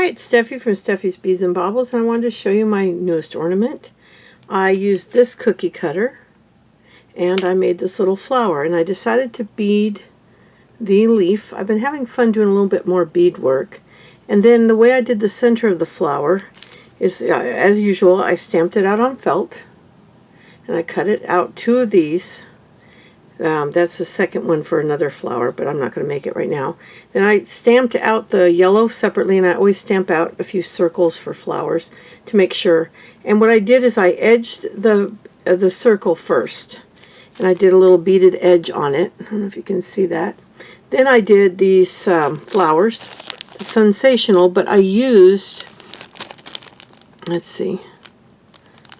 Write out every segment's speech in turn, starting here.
Hi, it's Steffi from Steffi's Beads and Baubles, and I wanted to show you my newest ornament. I used this cookie cutter, and I made this little flower, and I decided to bead the leaf. I've been having fun doing a little bit more bead work, and then the way I did the center of the flower is, as usual, I stamped it out on felt, and I cut it out 2 of these. That's the second one for another flower, but I'm not going to make it right now. Then I stamped out the yellow separately, and I always stamp out a few circles for flowers to make sure. And what I did is I edged the circle first, and I did a little beaded edge on it. I don't know if you can see that. Then I did these flowers. It's sensational, but I used, let's see,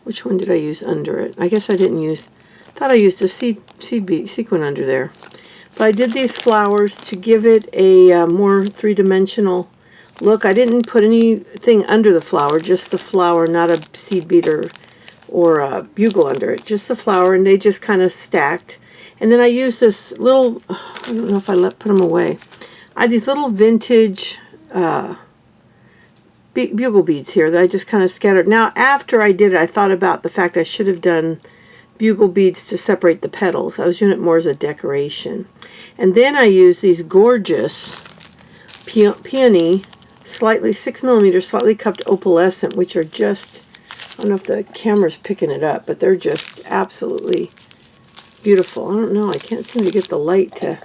which one did I use under it? I guess I didn't use, thought I used a sequin under there. But I did these flowers to give it a more three-dimensional look. I didn't put anything under the flower, just the flower, not a seed bead or a bugle under it, just the flower, and they just kind of stacked. And then I used this little, I don't know if I put them away. I had these little vintage bugle beads here that I just kind of scattered. Now, after I did it, I thought about the fact I should have done bugle beads to separate the petals. I was doing it more as a decoration. And then I used these gorgeous peony, slightly 6mm, slightly cupped opalescent, which are just, I don't know if the camera's picking it up, but they're just absolutely beautiful. I don't know, I can't seem to get the light to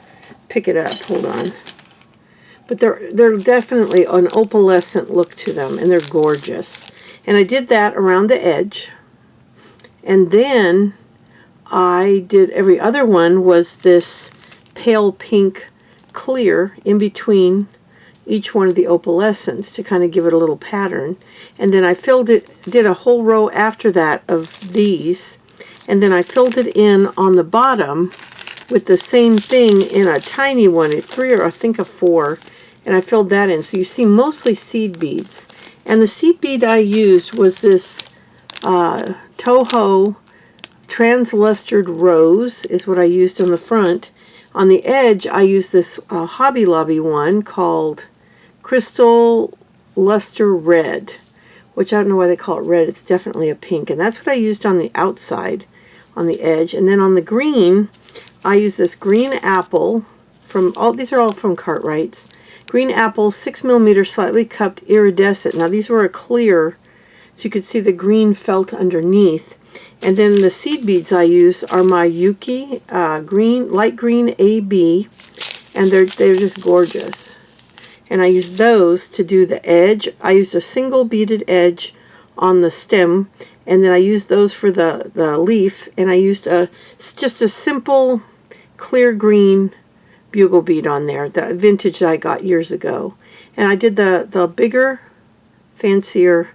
pick it up. Hold on. But they're definitely an opalescent look to them, and they're gorgeous. And I did that around the edge. And then I did, every other one was this pale pink clear in between each one of the opalescents to kind of give it a little pattern. And then I filled it, did a whole row after that of these, and then I filled it in on the bottom with the same thing in a tiny one, a 3 or I think a 4, and I filled that in. So you see mostly seed beads. And the seed bead I used was this Toho translustered rose is what I used on the front. On the edge I used this Hobby Lobby one called Crystal Luster Red, which I don't know why they call it red. It's definitely a pink, and that's what I used on the outside on the edge. And then on the green I used this green apple from these are all from Cartwright's. Green apple, 6mm, slightly cupped iridescent. Now these were a clear, so you could see the green felt underneath. And then the seed beads I use are my Yuki green, light green AB, and they're just gorgeous. And I used those to do the edge. I used a single beaded edge on the stem, and then I used those for the leaf, and I used just a simple clear green bugle bead on there, the vintage that I got years ago. And I did the bigger, fancier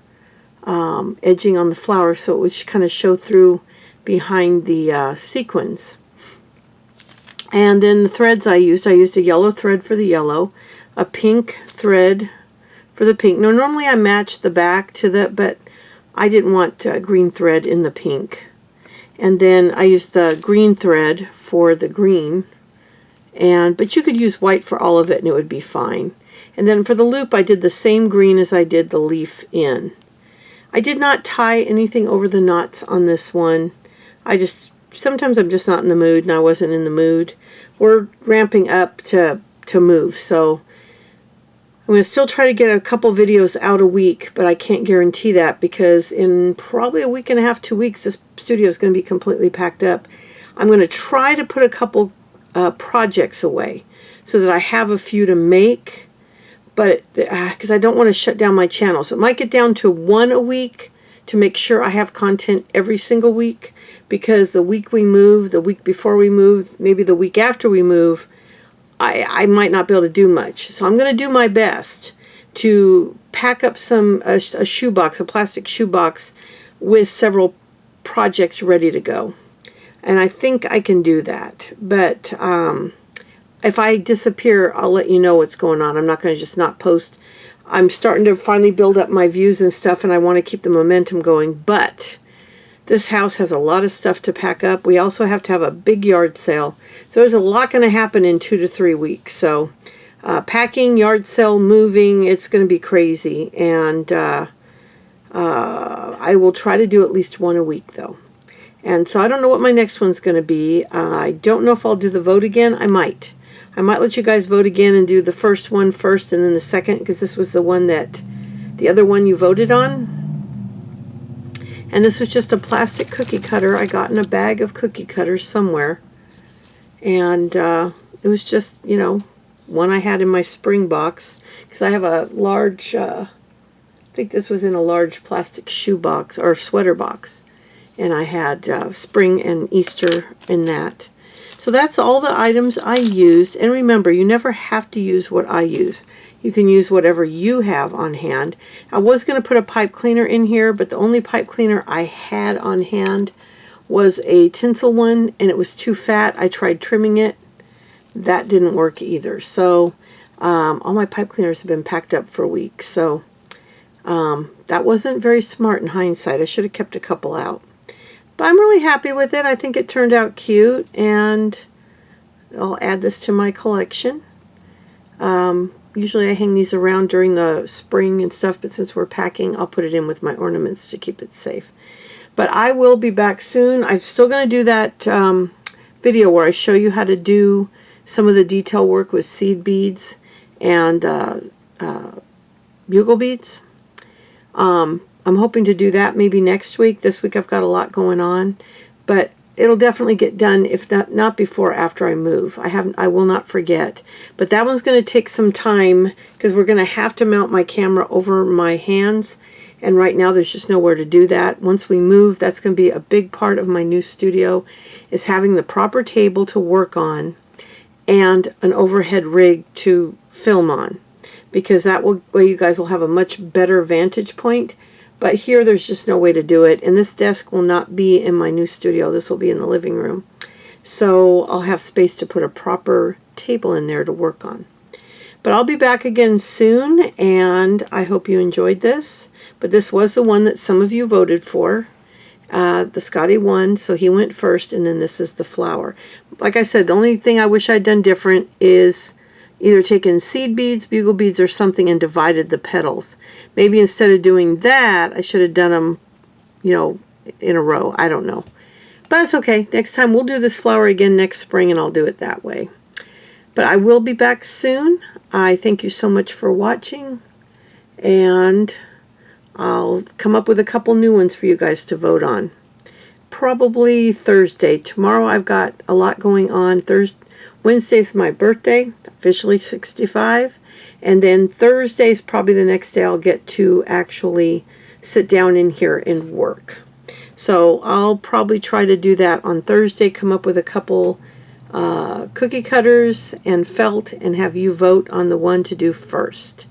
edging on the flower, so it would kind of show through behind the sequins. And then the threads I used a yellow thread for the yellow, a pink thread for the pink. Now normally I match the back to the, but I didn't want green thread in the pink. And then I used the green thread for the green, but you could use white for all of it and it would be fine. And then for the loop I did the same green as I did the leaf in. I did not tie anything over the knots on this one. Sometimes I'm just not in the mood, and I wasn't in the mood. We're ramping up to move, so I'm going to still try to get a couple videos out a week, but I can't guarantee that because in probably a week and a half, 2 weeks, this studio is going to be completely packed up. I'm going to try to put a couple projects away so that I have a few to make, but because I don't want to shut down my channel. So it might get down to 1 a week to make sure I have content every single week, because the week we move, the week before we move, maybe the week after we move, I might not be able to do much. So I'm going to do my best to pack up a shoebox, a plastic shoebox with several projects ready to go. And I think I can do that. But if I disappear, I'll let you know what's going on. I'm not going to just not post. I'm starting to finally build up my views and stuff, and I want to keep the momentum going. But this house has a lot of stuff to pack up. We also have to have a big yard sale. So there's a lot going to happen in 2 to 3 weeks. So packing, yard sale, moving, it's going to be crazy. And I will try to do at least one a week, though. And so I don't know what my next one's going to be. I don't know if I'll do the vote again. I might. I might let you guys vote again and do the first one first and then the second, because this was the one that, the other one you voted on. And this was just a plastic cookie cutter I got in a bag of cookie cutters somewhere. And it was just, you know, one I had in my spring box, because I have a large, I think this was in a large plastic shoe box or sweater box. And I had spring and Easter in that. So that's all the items I used. And remember, you never have to use what I use. You can use whatever you have on hand. I was going to put a pipe cleaner in here, but the only pipe cleaner I had on hand was a tinsel one, and it was too fat. I tried trimming it. That didn't work either. So all my pipe cleaners have been packed up for weeks. So that wasn't very smart in hindsight. I should have kept a couple out. But I'm really happy with it. I think it turned out cute, and I'll add this to my collection. Usually I hang these around during the spring and stuff, but since we're packing, I'll put it in with my ornaments to keep it safe. But I will be back soon. I'm still going to do that video where I show you how to do some of the detail work with seed beads and bugle beads. I'm hoping to do that maybe next week. This week I've got a lot going on, but it'll definitely get done, if not before, after I move. I will not forget. But that one's going to take some time, because we're going to have to mount my camera over my hands, and right now there's just nowhere to do that. Once we move, that's going to be a big part of my new studio, is having the proper table to work on and an overhead rig to film on, because that way you guys will have a much better vantage point. But here there's just no way to do it, and this desk will not be in my new studio. This will be in the living room. So I'll have space to put a proper table in there to work on. But I'll be back again soon, and I hope you enjoyed this. But this was the one that some of you voted for. The Scotty won, so he went first, and then this is the flower. Like I said, the only thing I wish I'd done different is either taken seed beads, bugle beads, or something and divided the petals. Maybe instead of doing that, I should have done them, you know, in a row. I don't know. But it's okay. Next time we'll do this flower again next spring, and I'll do it that way. But I will be back soon. I thank you so much for watching, and I'll come up with a couple new ones for you guys to vote on. Probably Thursday. Tomorrow I've got a lot going on. Wednesday's my birthday, officially 65, and then Thursday's probably the next day I'll get to actually sit down in here and work. So I'll probably try to do that on Thursday, come up with a couple cookie cutters and felt, and have you vote on the one to do first.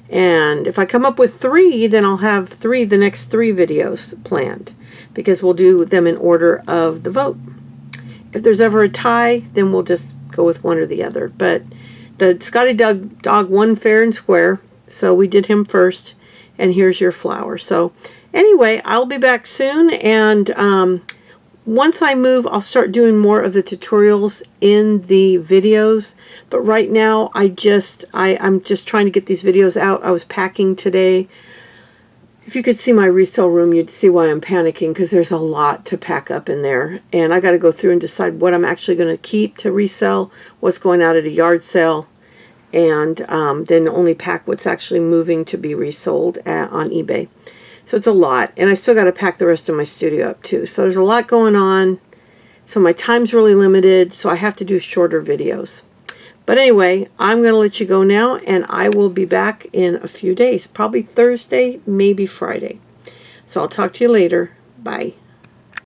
And if I come up with 3, then I'll have the next 3 videos planned, because we'll do them in order of the vote. If there's ever a tie, then we'll just go with one or the other. But the Scotty dog won fair and square, so we did him first, and here's your flower. So anyway, I'll be back soon, and once I move, I'll start doing more of the tutorials in the videos. But right now, I'm just trying to get these videos out. I was packing today. If you could see my resale room, you'd see why I'm panicking, because there's a lot to pack up in there. And I got to go through and decide what I'm actually going to keep to resell, what's going out at a yard sale, and then only pack what's actually moving to be resold on eBay. So it's a lot. And I still got to pack the rest of my studio up too. So there's a lot going on. So my time's really limited, so I have to do shorter videos. But anyway, I'm going to let you go now, and I will be back in a few days. Probably Thursday, maybe Friday. So I'll talk to you later. Bye.